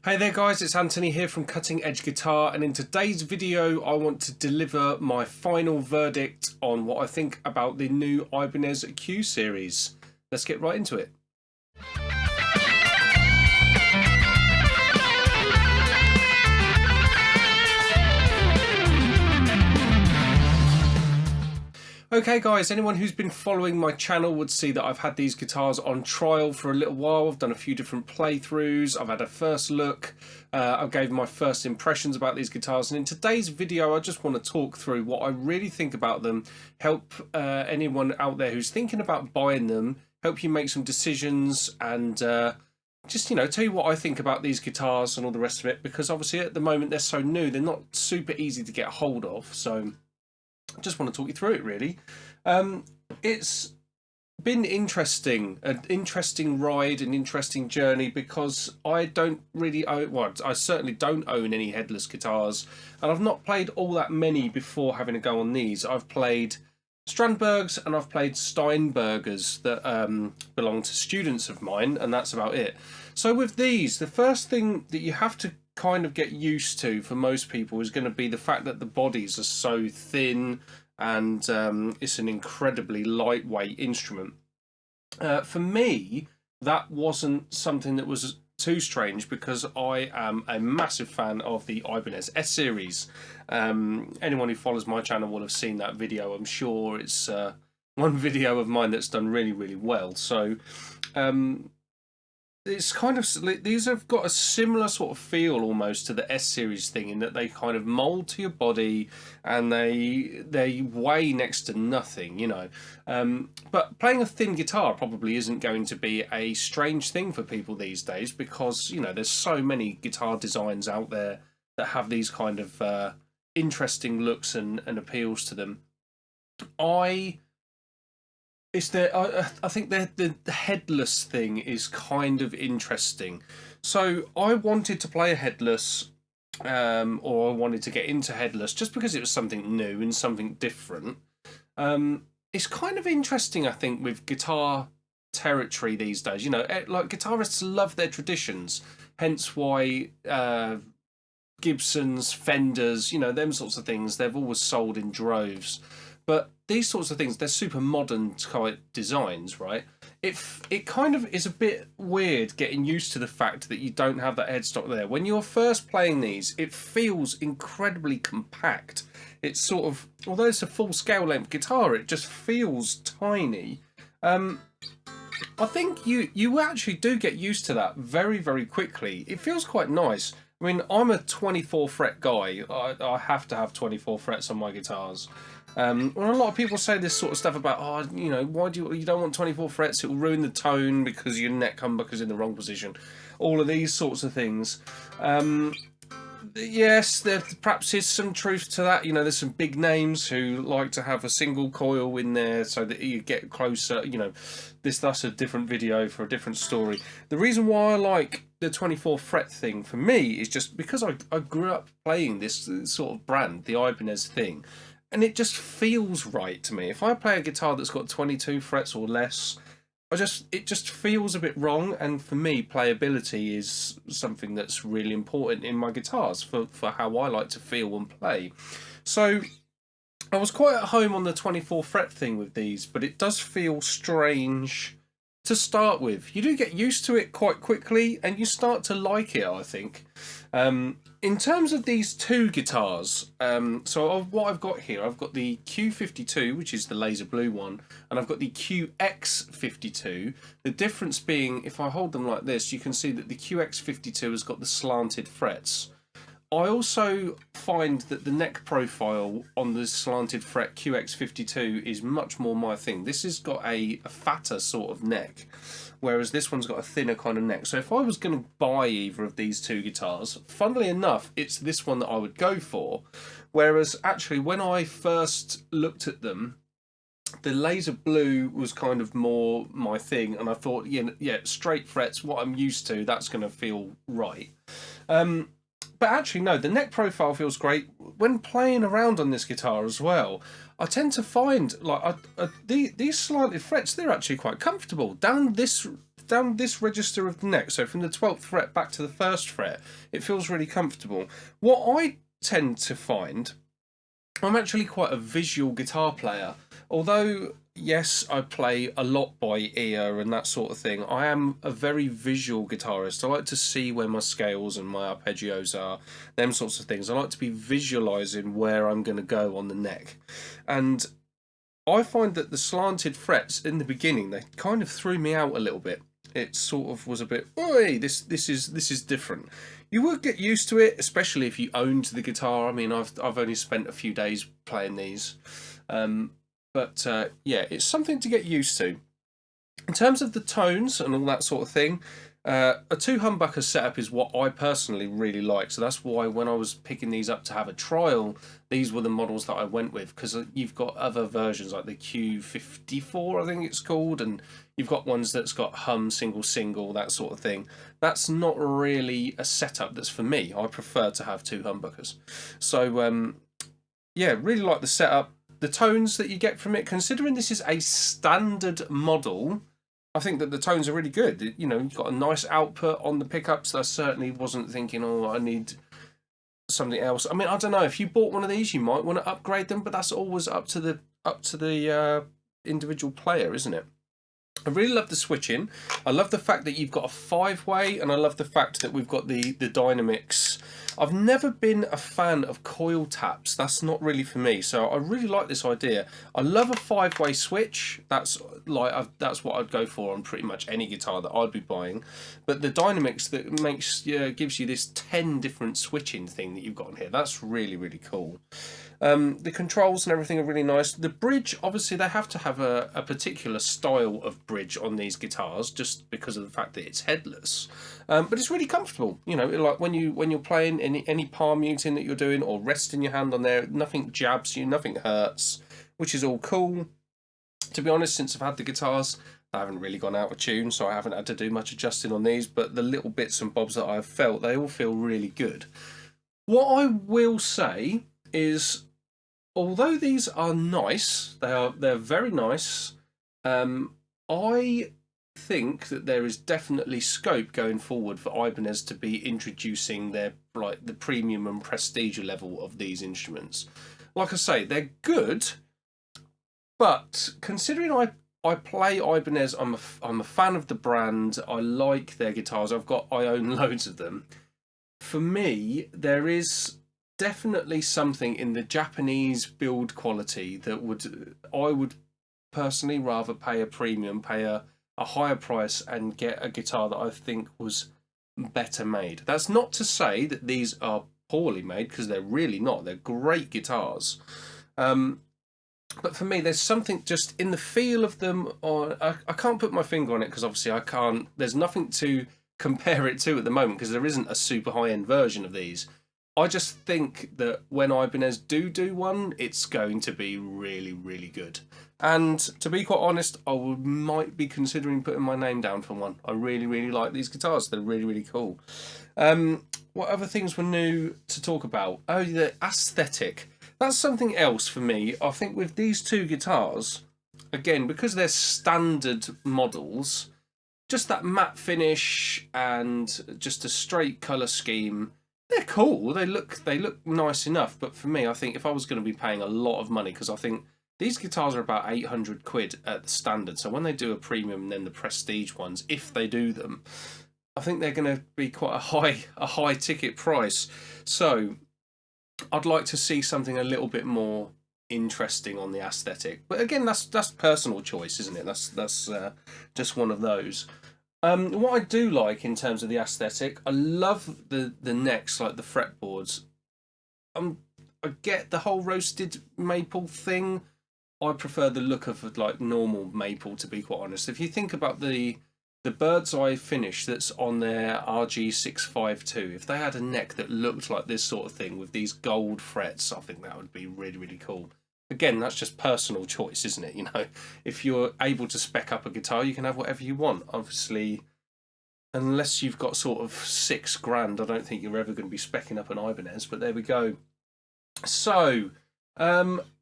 Hey there guys, it's Anthony here from Cutting Edge Guitar, and in today's video I want to deliver my final verdict on what I think about the new Ibanez Q series. Let's get right into it. Okay guys, anyone who's been following my channel would see that I've had these guitars on trial for a little while. I've done a few different playthroughs, I've had a first look, I gave my first impressions about these guitars, and in today's video I just want to talk through what I really think about them, help anyone out there who's thinking about buying them, help you make some decisions, and just, you know, tell you what I think about these guitars and all the rest of it, because obviously at the moment they're so new, they're not super easy to get hold of, so I just want to talk you through it really. It's been interesting, an interesting ride, an interesting journey, because I don't really own, well, I certainly don't own any headless guitars, and I've not played all that many before having a go on these. I've played Strandbergs and I've played Steinbergers that belong to students of mine, and that's about it. So with these, the first thing that you have to kind of get used to for most people is going to be the fact that the bodies are so thin, and it's an incredibly lightweight instrument. For me, that wasn't something that was too strange, because I am a massive fan of the Ibanez S series. Anyone who follows my channel will have seen that video. I'm sure it's one video of mine that's done really well. So it's kind of, these have got a similar sort of feel almost to the S series thing, in that they kind of mold to your body and they weigh next to nothing, you know. But playing a thin guitar probably isn't going to be a strange thing for people these days, because, you know, there's so many guitar designs out there that have these kind of interesting looks and appeals to them. I think the headless thing is kind of interesting. So I wanted to play a headless, or I wanted to get into headless just because it was something new and something different. It's kind of interesting, I think, with guitar territory these days. You know, like, guitarists love their traditions, hence why Gibsons, Fenders, you know, them sorts of things, they've always sold in droves. But these sorts of things, they're super modern type designs, right? It kind of is a bit weird getting used to the fact that you don't have that headstock there. When you're first playing these, it feels incredibly compact. It's sort of, although it's a full scale length guitar, it just feels tiny. I think you actually do get used to that very quickly. It feels quite nice. I mean, I'm a 24 fret guy. I have to have 24 frets on my guitars. When a lot of people say this sort of stuff about, oh, you know, why do you don't want 24 frets? It will ruin the tone because your neck humbucker's in the wrong position. All of these sorts of things. Yes, there perhaps is some truth to that. You know, there's some big names who like to have a single coil in there so that you get closer. You know, that's a different video for a different story. The reason why I like the 24 fret thing for me is just because I grew up playing this sort of brand, the Ibanez thing, and it just feels right to me. If I play a guitar that's got 22 frets or less, it just feels a bit wrong, and for me, playability is something that's really important in my guitars for how I like to feel and play. So I was quite at home on the 24 fret thing with these, but it does feel strange to start with. You do get used to it quite quickly, and you start to like it, I think. In terms of these two guitars, what I've got here, I've got the Q52, which is the laser blue one, and I've got the QX52. The difference being, if I hold them like this, you can see that the QX52 has got the slanted frets. I also find that the neck profile on the slanted fret QX52 is much more my thing. This has got a fatter sort of neck, whereas this one's got a thinner kind of neck. So if I was going to buy either of these two guitars, funnily enough, it's this one that I would go for. Whereas actually, when I first looked at them, the laser blue was kind of more my thing, and I thought, yeah, straight frets, what I'm used to, that's going to feel right. But actually, no, the neck profile feels great. When playing around on this guitar as well, I tend to find, like, these slanted frets, they're actually quite comfortable. Down this down this register of the neck, so from the 12th fret back to the 1st fret, it feels really comfortable. What I tend to find, I'm actually quite a visual guitar player. Although, yes, I play a lot by ear and that sort of thing, I am a very visual guitarist. I like to see where my scales and my arpeggios are, them sorts of things. I like to be visualising where I'm going to go on the neck. And I find that the slanted frets in the beginning, they kind of threw me out a little bit. It sort of was a bit, oi, this is different. You would get used to it, especially if you owned the guitar. I mean, I've only spent a few days playing these. Yeah, it's something to get used to. In terms of the tones and all that sort of thing, a 2 humbucker setup is what I personally really like. So that's why when I was picking these up to have a trial, these were the models that I went with, because you've got other versions like the Q54, I think it's called, and you've got ones that's got hum, single, that sort of thing. That's not really a setup that's for me. I prefer to have 2 humbuckers. So yeah, really like the setup. The tones that you get from it, considering this is a standard model, I think that the tones are really good. You know, you've got a nice output on the pickups. I certainly wasn't thinking, oh, I need something else. I mean, I don't know. If you bought one of these, you might want to upgrade them, but that's always up to the individual player, isn't it? I really love the switching. I love the fact that you've got a 5-way, and I love the fact that we've got the dynamics. I've never been a fan of coil taps. That's not really for me. So I really like this idea. I love a 5-way switch. That's what I'd go for on pretty much any guitar that I'd be buying. But the dynamics that gives you this 10 different switching thing that you've got on here. That's really, really cool. The controls and everything are really nice. The bridge, obviously, they have to have a particular style of bridge on these guitars, just because of the fact that it's headless. But it's really comfortable. You know, like when you're playing any palm muting that you're doing, or resting your hand on there, nothing jabs you, nothing hurts, which is all cool. To be honest, since I've had the guitars, I haven't really gone out of tune, so I haven't had to do much adjusting on these. But the little bits and bobs that I've felt, they all feel really good. What I will say is, although these are nice, they're very nice. I think that there is definitely scope going forward for Ibanez to be introducing the premium and prestige level of these instruments. Like I say, they're good, but considering I play Ibanez, I'm a fan of the brand. I like their guitars. I own loads of them. For me, there is definitely something in the Japanese build quality that I would personally rather pay a premium, pay a higher price, and get a guitar that I think was better made. That's not to say that these are poorly made, because they're really not. They're great guitars. But for me, there's something just in the feel of them. I can't put my finger on it, because obviously I can't. There's nothing to compare it to at the moment, because there isn't a super high-end version of these. I just think that when Ibanez do one, it's going to be really, really good. And to be quite honest, I might be considering putting my name down for one. I really, really like these guitars. They're really, really cool. What other things were new to talk about? Oh, the aesthetic. That's something else for me. I think with these 2 guitars, again, because they're standard models, just that matte finish and just a straight colour scheme, they're cool. They look nice enough. But for me, I think if I was going to be paying a lot of money, because I think these guitars are about 800 quid at the standard. So when they do a premium and then the prestige ones, if they do them, I think they're going to be quite a high ticket price. So I'd like to see something a little bit more interesting on the aesthetic. But again, that's personal choice, isn't it? That's just one of those. What I do like in terms of the aesthetic, I love the necks, like the fretboards. I get the whole roasted maple thing. I prefer the look of like normal maple, to be quite honest. If you think about the bird's eye finish that's on their RG652, if they had a neck that looked like this sort of thing with these gold frets, I think that would be really, really cool. Again, that's just personal choice, isn't it? You know, if you're able to spec up a guitar, you can have whatever you want. Obviously, unless you've got sort of £6,000, I don't think you're ever going to be specking up an Ibanez, but there we go. So,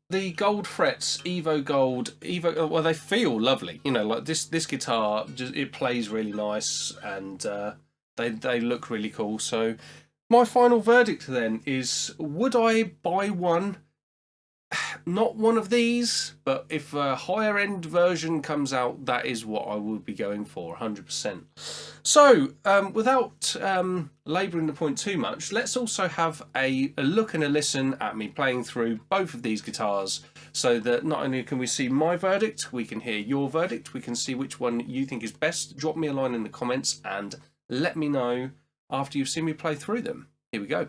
the gold frets, Evo Gold, well, they feel lovely. You know, like this guitar, just, it plays really nice, and they look really cool. So my final verdict then is: would I buy one? Not one of these, but if a higher end version comes out, that is what I would be going for, 100%. So, without labouring the point too much, let's also have a look and a listen at me playing through both of these guitars, so that not only can we see my verdict, we can hear your verdict, we can see which one you think is best. Drop me a line in the comments and let me know after you've seen me play through them. Here we go.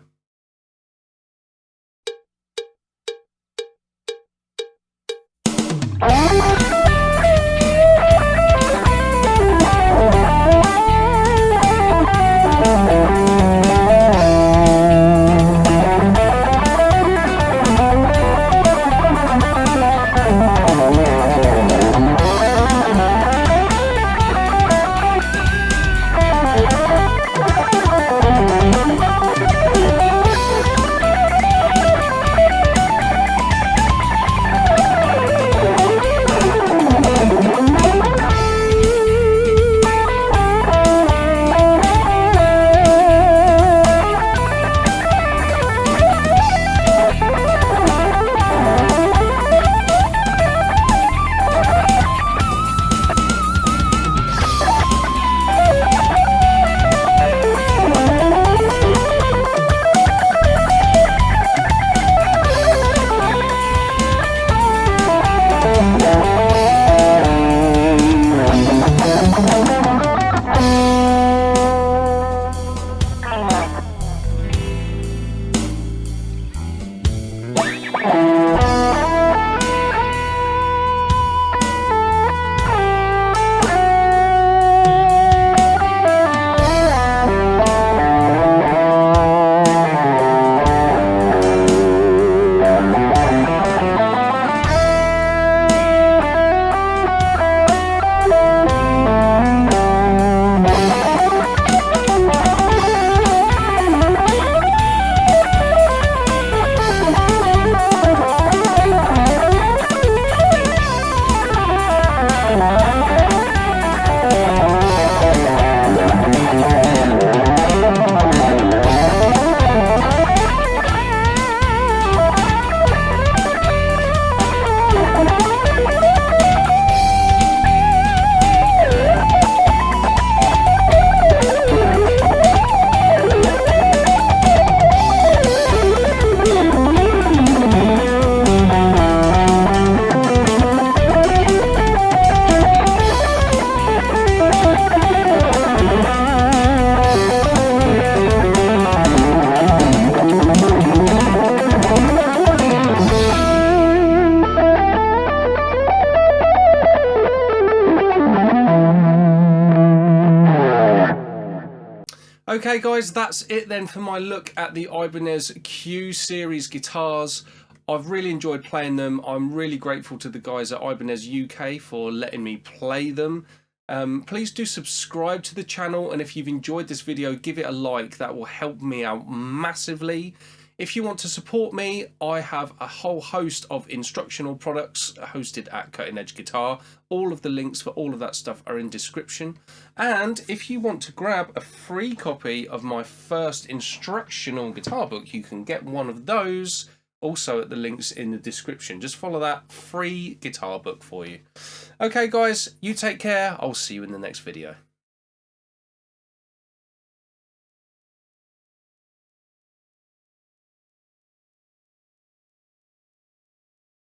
Okay guys, that's it then for my look at the Ibanez Q series guitars. I've really enjoyed playing them. I'm really grateful to the guys at Ibanez UK for letting me play them. Please do subscribe to the channel, and if you've enjoyed this video, give it a like. That will help me out massively. If you want to support me, I have a whole host of instructional products hosted at Cutting Edge Guitar. All of the links for all of that stuff are in description. And if you want to grab a free copy of my first instructional guitar book, you can get one of those also at the links in the description. Just follow that free guitar book for you. Okay guys, you take care. I'll see you in the next video.